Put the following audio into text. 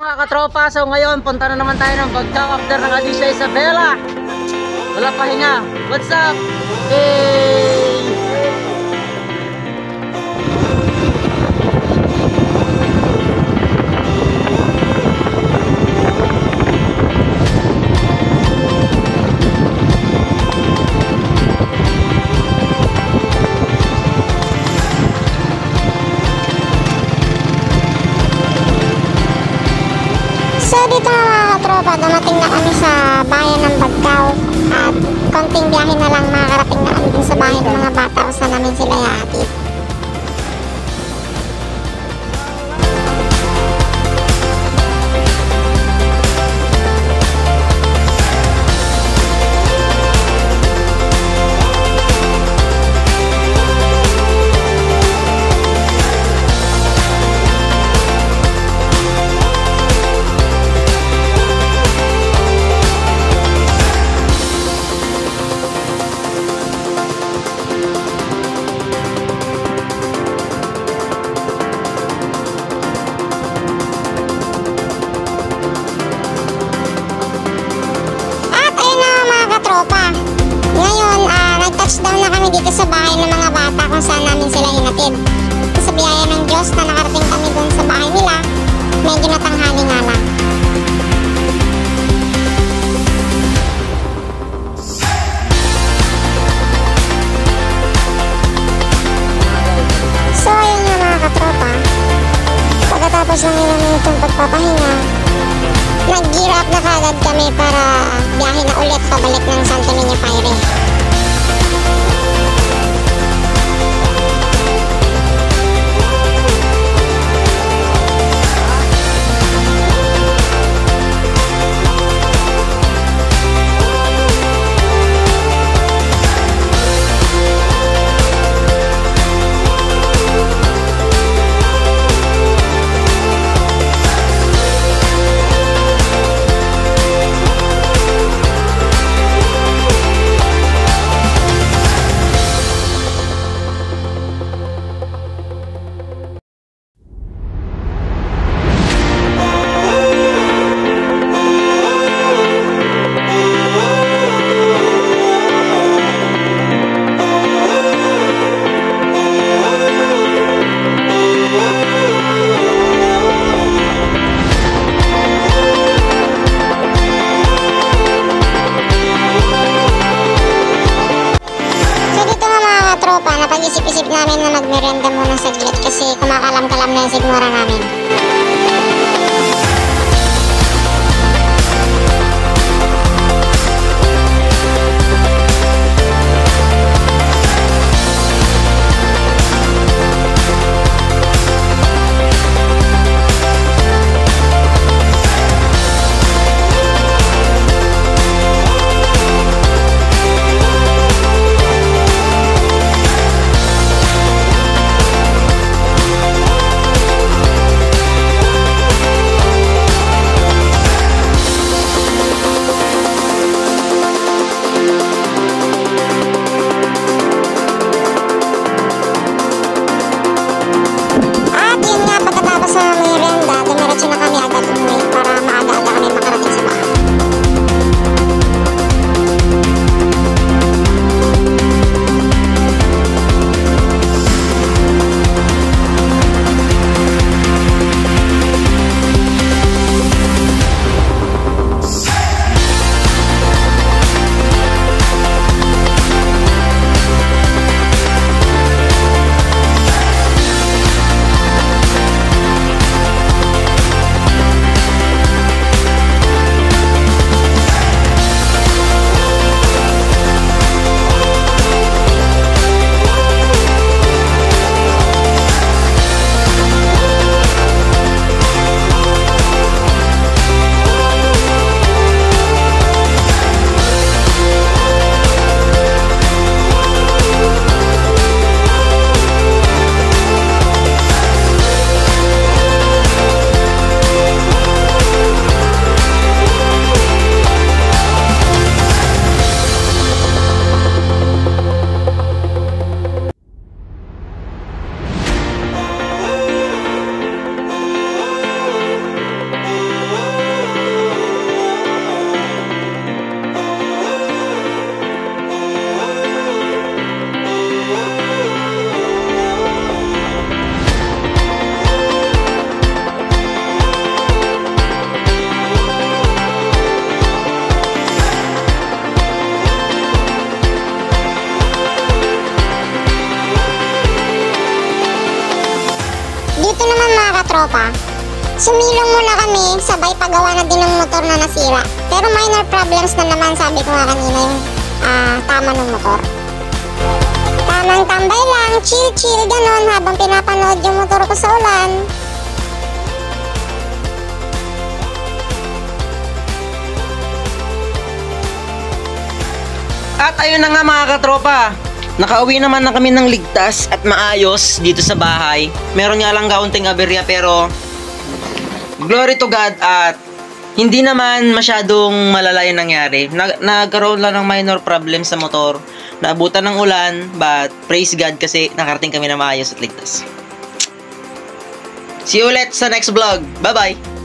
mga katropa, so ngayon punta na naman tayo ng bagkak after ng Alicia Isabela. Wala pahinga. What's up? Hey! So dito mga katropa, dumating na kami sa bayan ng Bagkaw at konting biyahe na lang makakarating na kami dun sa bahay ng mga bata kung saan namin sila ihahatid. Ngayon, nag-touchdown na kami dito sa bahay ng mga bata kung saan namin sila hinatid. Sa biyaya ng Diyos na nakarating kami dun sa bahay nila, medyo natanghali nga lang. So, ayun nga mga katropa, pagkatapos ng ilang minutong pagpapahinga, nag-gear up na kagad kami para biyahe na ulit pabalik ng Santo Niño Fire. Napag-isip-isip namin na magmerenda muna saglit kasi kumakalam-kalam na yung sigmura namin. tropa. Sumilong muna kami, sabay pagawa na din ng motor na nasira. Pero minor problems na naman, sabi ko nga kanina, yung tama ng motor. Tamang tambay lang, chill ganon habang pinapanood yung motor ko sa ulan. At ayun na nga mga katropa, nakauwi naman na kami ng ligtas at maayos dito sa bahay. Meron nga lang kaunting aberya pero glory to God at hindi naman masyadong malala yung nangyari. Nagkaroon lang ng minor problem sa motor. Naabutan ng ulan but praise God kasi nakarating kami na maayos at ligtas. See you ulit sa next vlog. Bye bye!